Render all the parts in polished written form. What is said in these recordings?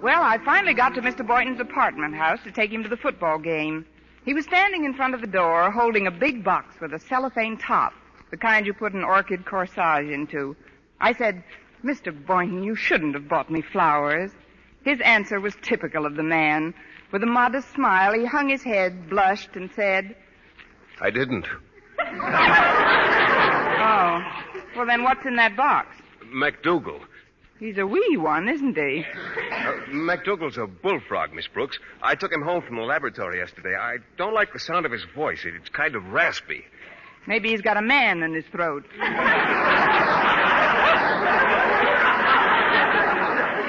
Well, I finally got to Mr. Boynton's apartment house to take him to the football game. He was standing in front of the door holding a big box with a cellophane top, the kind you put an orchid corsage into. I said, "Mr. Boynton, you shouldn't have bought me flowers." His answer was typical of the man. With a modest smile, he hung his head, blushed, and said, "I didn't." "Oh, well then what's in that box?" MacDougal. He's a wee one, isn't he? MacDougal's a bullfrog, Miss Brooks. I took him home from the laboratory yesterday. I don't like the sound of his voice. It's kind of raspy. Maybe he's got a man in his throat.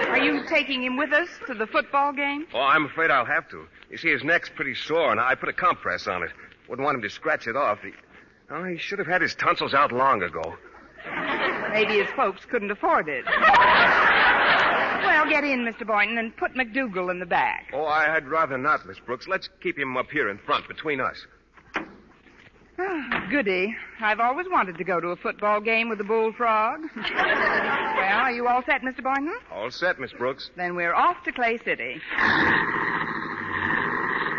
Are you taking him with us to the football game? Oh, I'm afraid I'll have to. You see, his neck's pretty sore, and I put a compress on it. Wouldn't want him to scratch it off. He should have had his tonsils out long ago. Maybe his folks couldn't afford it. Well, get in, Mr. Boynton, and put MacDougal in the back. Oh, I'd rather not, Miss Brooks. Let's keep him up here in front between us. Oh, goody. I've always wanted to go to a football game with a bullfrog. Well, are you all set, Mr. Boynton? All set, Miss Brooks. Then we're off to Clay City.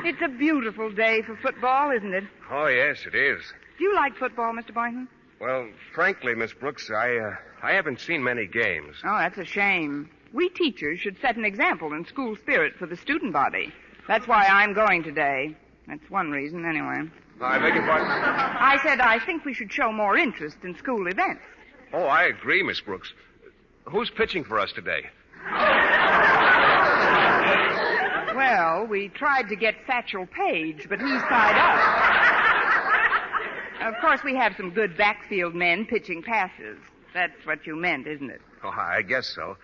It's a beautiful day for football, isn't it? Oh, yes, it is. Do you like football, Mr. Boynton? Well, frankly, Miss Brooks, I haven't seen many games. Oh, that's a shame. We teachers should set an example in school spirit for the student body. That's why I'm going today. That's one reason, anyway. I beg your pardon? I said I think we should show more interest in school events. Oh, I agree, Miss Brooks. Who's pitching for us today? Well, we tried to get Satchel Paige, but he's tied up. Of course, we have some good backfield men pitching passes. That's what you meant, isn't it? Oh, I guess so.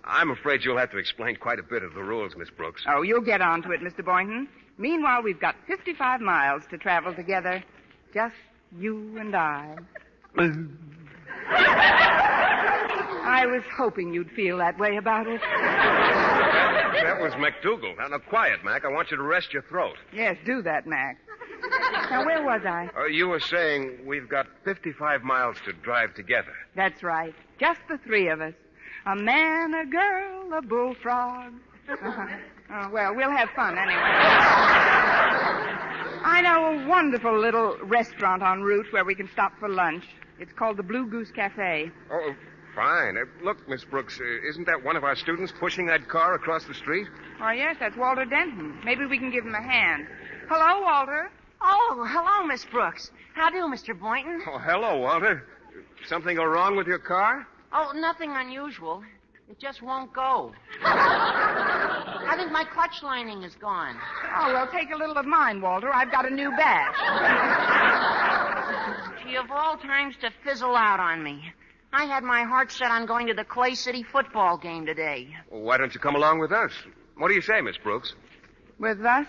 I'm afraid you'll have to explain quite a bit of the rules, Miss Brooks. Oh, you'll get on to it, Mr. Boynton. Meanwhile, we've got 55 miles to travel together. Just you and I. I was hoping you'd feel that way about it. That was MacDougal. Now, quiet, Mac. I want you to rest your throat. Yes, do that, Mac. Now, where was I? You were saying we've got 55 miles to drive together. That's right. Just the three of us. A man, a girl, a bullfrog. Oh, well, we'll have fun anyway. I know a wonderful little restaurant en route where we can stop for lunch. It's called the Blue Goose Cafe. Oh, fine. Look, Miss Brooks, isn't that one of our students pushing that car across the street? Oh, yes, that's Walter Denton. Maybe we can give him a hand. Hello, Walter. Oh, hello, Miss Brooks. How do, Mr. Boynton? Oh, hello, Walter. Something go wrong with your car? Oh, nothing unusual. It just won't go. I think my clutch lining is gone. Oh, well, take a little of mine, Walter. I've got a new batch. Gee, of all times to fizzle out on me. I had my heart set on going to the Clay City football game today. Well, why don't you come along with us? What do you say, Miss Brooks? With us?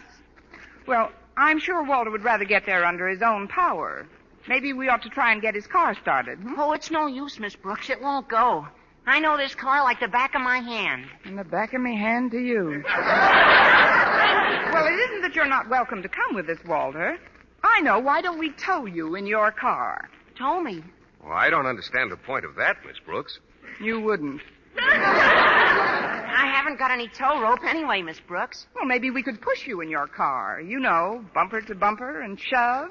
Well, I'm sure Walter would rather get there under his own power. Maybe we ought to try and get his car started. Oh, it's no use, Miss Brooks. It won't go. I know this car like the back of my hand. In the back of me hand to you. Well, it isn't that you're not welcome to come with us, Walter. I know. Why don't we tow you in your car? Tow me? Well, I don't understand the point of that, Miss Brooks. You wouldn't. I haven't got any tow rope anyway, Miss Brooks. Well, maybe we could push you in your car. You know, bumper to bumper and shove.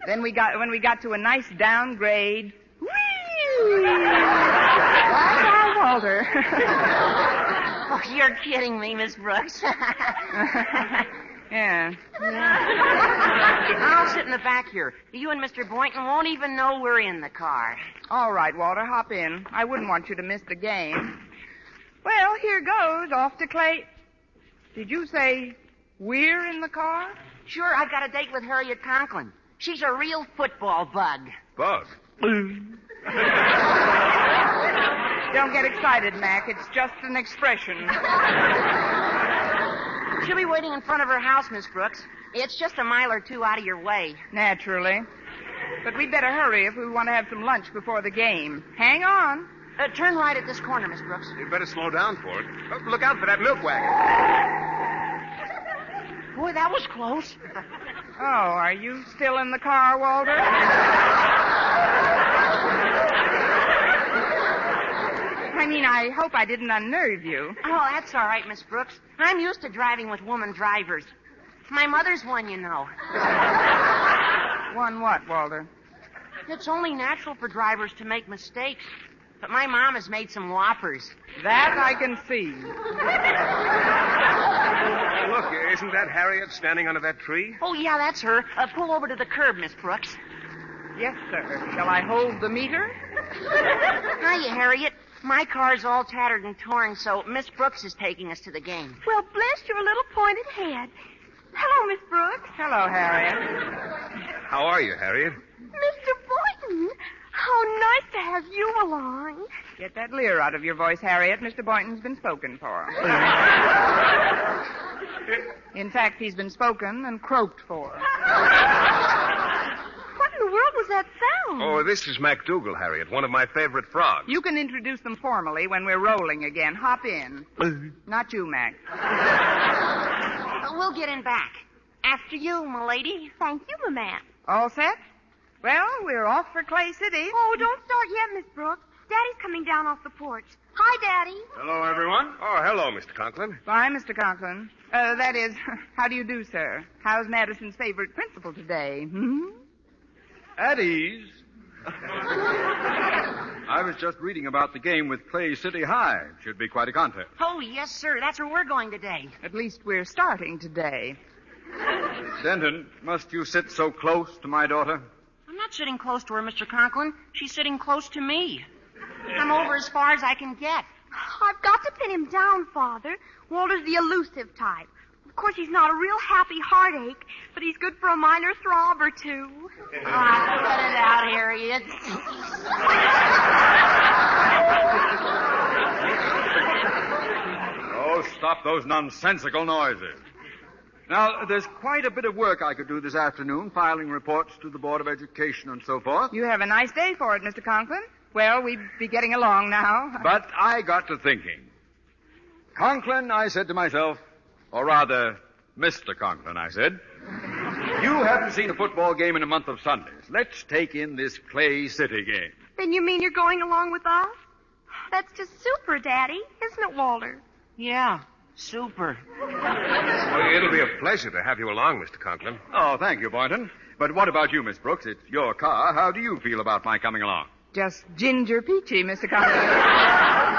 Then when we got to a nice downgrade, whee! Right on, Walter. Oh, you're kidding me, Miss Brooks. Yeah. I'll sit in the back here. You and Mr. Boynton won't even know we're in the car. All right, Walter, hop in. I wouldn't want you to miss the game. Well, here goes, off to Clay. Did you say we're in the car? Sure, I've got a date with Harriet Conklin. She's a real football bug. Bug? Don't get excited, Mac. It's just an expression. She'll be waiting in front of her house, Miss Brooks. It's just a mile or two out of your way. Naturally. But we'd better hurry if we want to have some lunch before the game. Hang on. Turn right at this corner, Miss Brooks. You'd better slow down for it. Look out for that milk wagon. Boy, that was close. Oh, are you still in the car, Walter? I I hope I didn't unnerve you. Oh, that's all right, Miss Brooks. I'm used to driving with woman drivers. My mother's one, you know. One what, Walter? It's only natural for drivers to make mistakes. But my mom has made some whoppers. That I can see. Look, isn't that Harriet standing under that tree? Oh, yeah, that's her. Pull over to the curb, Miss Brooks. Yes, sir. Shall I hold the meter? Hiya, Harriet. My car's all tattered and torn, so Miss Brooks is taking us to the game. Well, bless your little pointed head. Hello, Miss Brooks. Hello, Harriet. How are you, Harriet? Mr. Boynton, how nice to have you along. Get that leer out of your voice, Harriet. Mr. Boynton's been spoken for. In fact, he's been spoken and croaked for. What in the world was that sound? Oh, this is MacDougal, Harriet, one of my favorite frogs. You can introduce them formally when we're rolling again. Hop in. Not you, Mac. We'll get in back. After you, m'lady. Thank you, Ma'am. All set? Well, we're off for Clay City. Oh, don't start yet, Miss Brooks. Daddy's coming down off the porch. Hi, Daddy. Hello, everyone. Oh, hello, Mr. Conklin. Bye, Mr. Conklin. That is, how do you do, sir? How's Madison's favorite principal today? Hmm? At ease. I was just reading about the game with Clay City High. Should be quite a contest. Oh, yes, sir. That's where we're going today. At least we're starting today. Denton, must you sit so close to my daughter? I'm not sitting close to her, Mr. Conklin. She's sitting close to me. I'm over as far as I can get. I've got to pin him down, Father. Walter's the elusive type. Of course, he's not a real happy heartache, but he's good for a minor throb or two. Cut it out, Harriet. Oh, stop those nonsensical noises. Now, there's quite a bit of work I could do this afternoon, filing reports to the Board of Education and so forth. You have a nice day for it, Mr. Conklin. Well, we'd be getting along now. But I got to thinking. Conklin, I said to myself, or rather, Mr. Conklin, I said, you haven't seen a football game in a month of Sundays. Let's take in this Clay City game. Then you mean you're going along with us? That's just super, Daddy, isn't it, Walter? Yeah, super. Well, it'll be a pleasure to have you along, Mr. Conklin. Oh, thank you, Boynton. But what about you, Miss Brooks? It's your car. How do you feel about my coming along? Just ginger peachy, Mr. Conklin.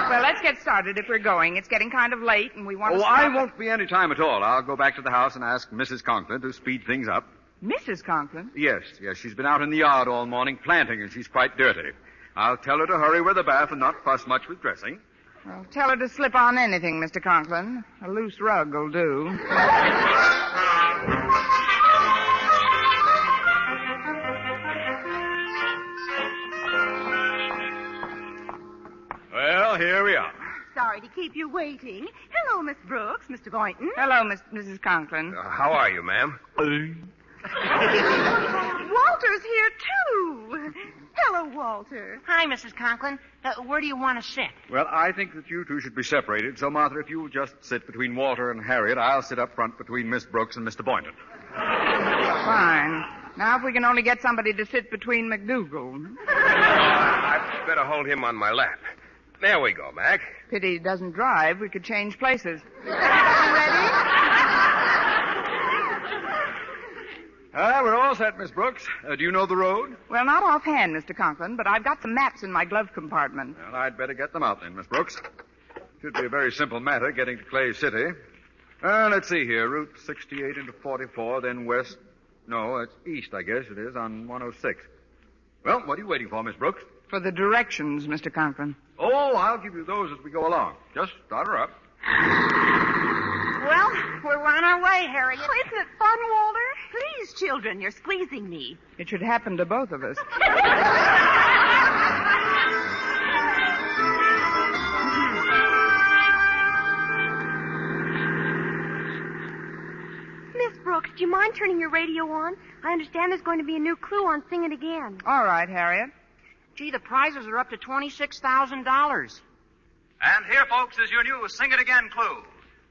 Well, let's get started if we're going. It's getting kind of late, and we want to stop. I won't be any time at all. I'll go back to the house and ask Mrs. Conklin to speed things up. Mrs. Conklin? Yes. She's been out in the yard all morning planting, and she's quite dirty. I'll tell her to hurry with the bath and not fuss much with dressing. Well, tell her to slip on anything, Mr. Conklin. A loose rug will do. Well, here we are. Sorry to keep you waiting. Hello, Miss Brooks, Mr. Boynton. Hello, Mrs. Conklin. How are you, ma'am? Walter's here, too. Hello, Walter. Hi, Mrs. Conklin. Where do you want to sit? Well, I think that you two should be separated. So, Martha, if you'll just sit between Walter and Harriet, I'll sit up front between Miss Brooks and Mr. Boynton. Fine. Now, if we can only get somebody to sit between MacDougal. I'd better hold him on my lap. There we go, Mac. Pity he doesn't drive. We could change places. Ready? We're all set, Miss Brooks. Do you know the road? Well, not offhand, Mr. Conklin, but I've got some maps in my glove compartment. Well, I'd better get them out then, Miss Brooks. Should be a very simple matter getting to Clay City. Let's see here. Route 68 into 44, then west. No, it's east, I guess it is, on 106. Well, what are you waiting for, Miss Brooks? For the directions, Mr. Conklin. Oh, I'll give you those as we go along. Just start her up. Well, we're on our way, Harriet. Oh, isn't it fun, Walter? Please, children, you're squeezing me. It should happen to both of us. Miss Brooks, do you mind turning your radio on? I understand there's going to be a new clue on Sing It Again. All right, Harriet. Gee, the prizes are up to $26,000. And here, folks, is your new Sing It Again clue.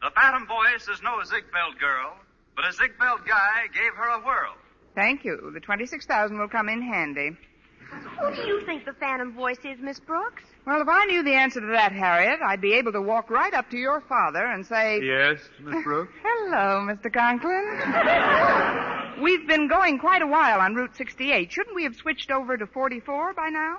The phantom voice is no Ziegfeld girl, but a Ziegfeld guy gave her a whirl. Thank you. The $26,000 will come in handy. Who do you think the phantom voice is, Miss Brooks? Well, if I knew the answer to that, Harriet, I'd be able to walk right up to your father and say... Yes, Miss Brooks? Hello, Mr. Conklin. We've been going quite a while on Route 68. Shouldn't we have switched over to 44 by now?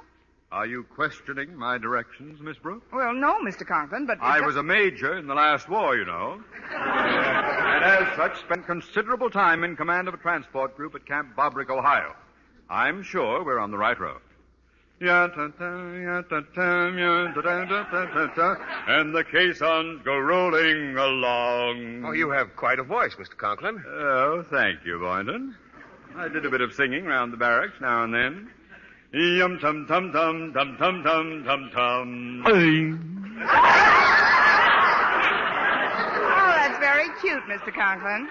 Are you questioning my directions, Miss Brooks? Well, no, Mr. Conklin, but... I was a major in the last war, you know. And as such, spent considerable time in command of a transport group at Camp Bobrick, Ohio. I'm sure we're on the right road. And the caissons go rolling along. Oh, you have quite a voice, Mr. Conklin. Oh, thank you, Boynton. I did a bit of singing round the barracks now and then. Yum tum tum tum tum tum tum tum tum. Oh, that's very cute, Mr. Conklin.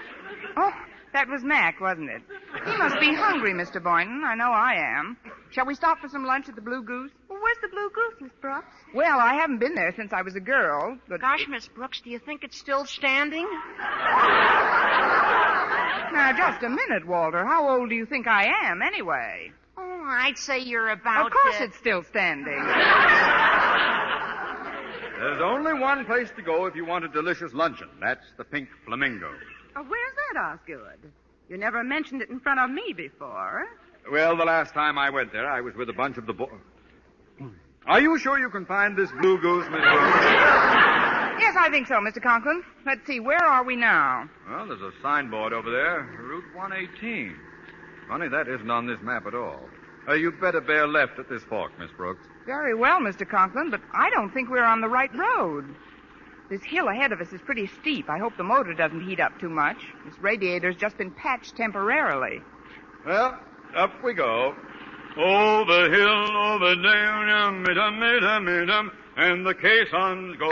Oh, that was Mac, wasn't it? He must be hungry, Mr. Boynton. I know I am. Shall we stop for some lunch at the Blue Goose? Well, where's the Blue Goose, Miss Brooks? Well, I haven't been there since I was a girl, but... Gosh, Miss Brooks, do you think it's still standing? Now, just a minute, Walter. How old do you think I am, anyway? Oh, I'd say you're about... Of course it's still standing. There's only one place to go if you want a delicious luncheon. That's the Pink Flamingo. Where's that, Osgood? You never mentioned it in front of me before. Well, the last time I went there, I was with a bunch of the boys. Are you sure you can find this Blue Goose, Miss Brooks? Yes, I think so, Mr. Conklin. Let's see, where are we now? Well, there's a signboard over there, Route 118. Funny, that isn't on this map at all. You'd better bear left at this fork, Miss Brooks. Very well, Mr. Conklin, but I don't think we're on the right road. This hill ahead of us is pretty steep. I hope the motor doesn't heat up too much. This radiator's just been patched temporarily. Well, up we go. Over hill, over down, and the caissons go.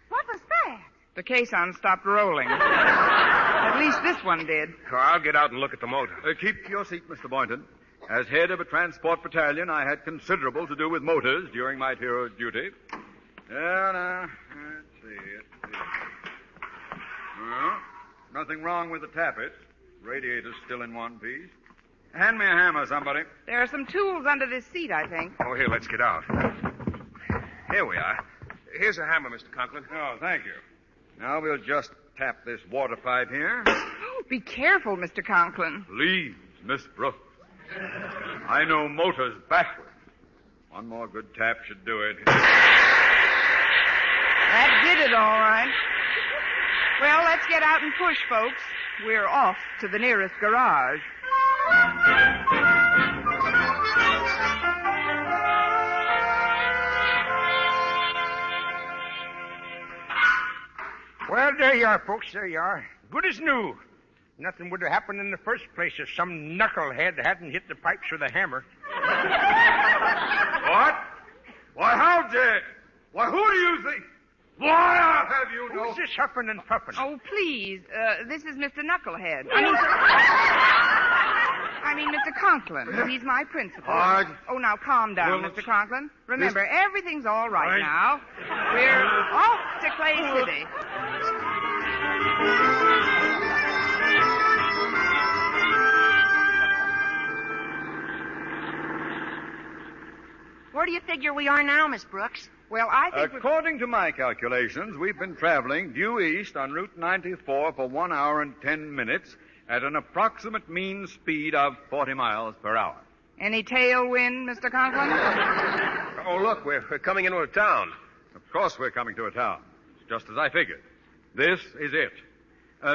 What was that? The caisson stopped rolling. At least this one did. Oh, I'll get out and look at the motor. Keep your seat, Mr. Boynton. As head of a transport battalion, I had considerable to do with motors during my hero's duty. Now, let's see. Well, nothing wrong with the tappets. Radiator's still in one piece. Hand me a hammer, somebody. There are some tools under this seat, I think. Oh, here, let's get out. Here we are. Here's a hammer, Mr. Conklin. Oh, thank you. Now we'll just tap this water pipe here. Oh, be careful, Mr. Conklin. Please, Miss Brooks. I know motors backwards. One more good tap should do it. That did it, all right. Well, let's get out and push, folks. We're off to the nearest garage. Well, there you are, folks. There you are. Good as new. Nothing would have happened in the first place if some knucklehead hadn't hit the pipes with a hammer. What? Why, how dare... Why, who do you think... Why, I'll have you know... Who's this huffing and puffing? Oh, please. This is Mr. Knucklehead. I mean, Mr. Conklin. He's my principal. Arden. Oh, now calm down, Well, Mr. Conklin. Remember, everything's all right now. We're off to Clay City. Where do you figure we are now, Miss Brooks? Well, I think According to my calculations, we've been traveling due east on Route 94 for 1 hour and 10 minutes at an approximate mean speed of 40 miles per hour. Any tailwind, Mr. Conklin? Oh, look, we're coming into a town. Of course we're coming to a town. It's just as I figured. This is it.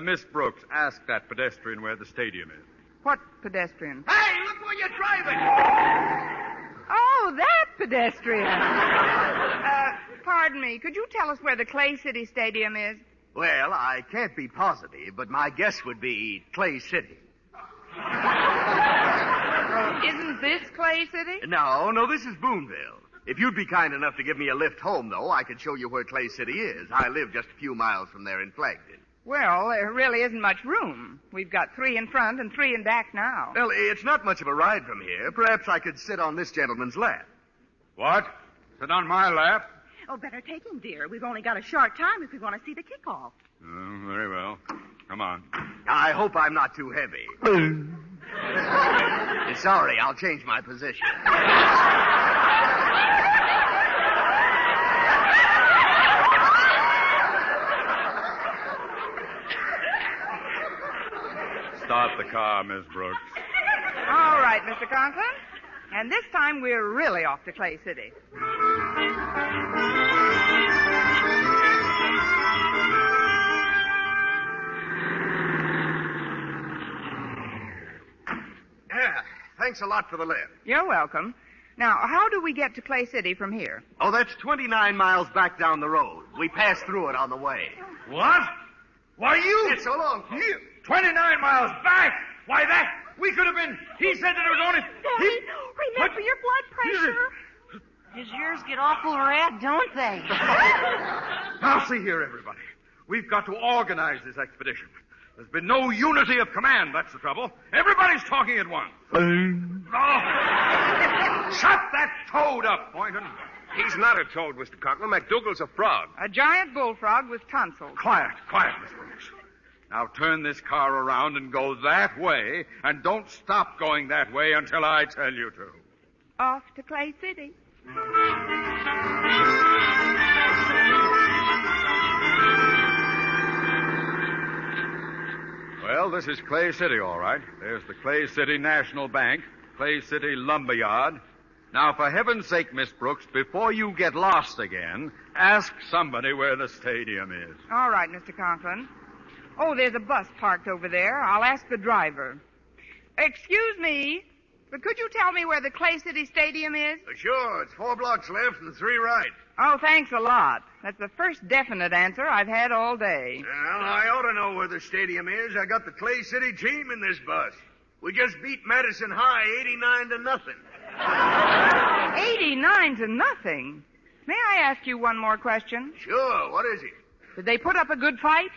Miss Brooks, ask that pedestrian where the stadium is. What pedestrian? Hey, look where you're driving! Oh, that pedestrian. Pardon me. Could you tell us where the Clay City Stadium is? Well, I can't be positive, but my guess would be Clay City. Isn't this Clay City? No, this is Boonville. If you'd be kind enough to give me a lift home, though, I could show you where Clay City is. I live just a few miles from there in Flagton. Well, there really isn't much room. We've got 3 in front and 3 in back now. Well, it's not much of a ride from here. Perhaps I could sit on this gentleman's lap. What? Sit on my lap? Oh, better take him, dear. We've only got a short time if we want to see the kickoff. Very well. Come on. I hope I'm not too heavy. Sorry, I'll change my position. Start the car, Miss Brooks. All right, Mr. Conklin. And this time we're really off to Clay City. Yeah, thanks a lot for the lift. You're welcome. Now, how do we get to Clay City from here? Oh, that's 29 miles back down the road. We passed through it on the way. What? Why, you... It's so long. 29 miles back? Why, we could have been... He said that it was only... Daddy, remember your blood pressure. His ears get awful red, don't they? Now, see here, everybody. We've got to organize this expedition. There's been no unity of command, that's the trouble. Everybody's talking at once. Oh. Shut that toad up, Boynton. He's not a toad, Mr. Conklin. McDougal's a frog. A giant bullfrog with tonsils. Quiet, Miss Brooks. Now turn this car around and go that way, and don't stop going that way until I tell you to. Off to Clay City. Well, this is Clay City, all right. There's the Clay City National Bank, Clay City Lumberyard. Now, for heaven's sake, Miss Brooks, before you get lost again, ask somebody where the stadium is. All right, Mr. Conklin. Oh, there's a bus parked over there. I'll ask the driver. Excuse me, but could you tell me where the Clay City Stadium is? Sure, it's 4 blocks left and 3 right. Oh, thanks a lot. That's the first definite answer I've had all day. Well, I ought to know where the stadium is. I got the Clay City team in this bus. We just beat Madison High 89-0. 89-0. May I ask you one more question? Sure, what is it? Did they put up a good fight?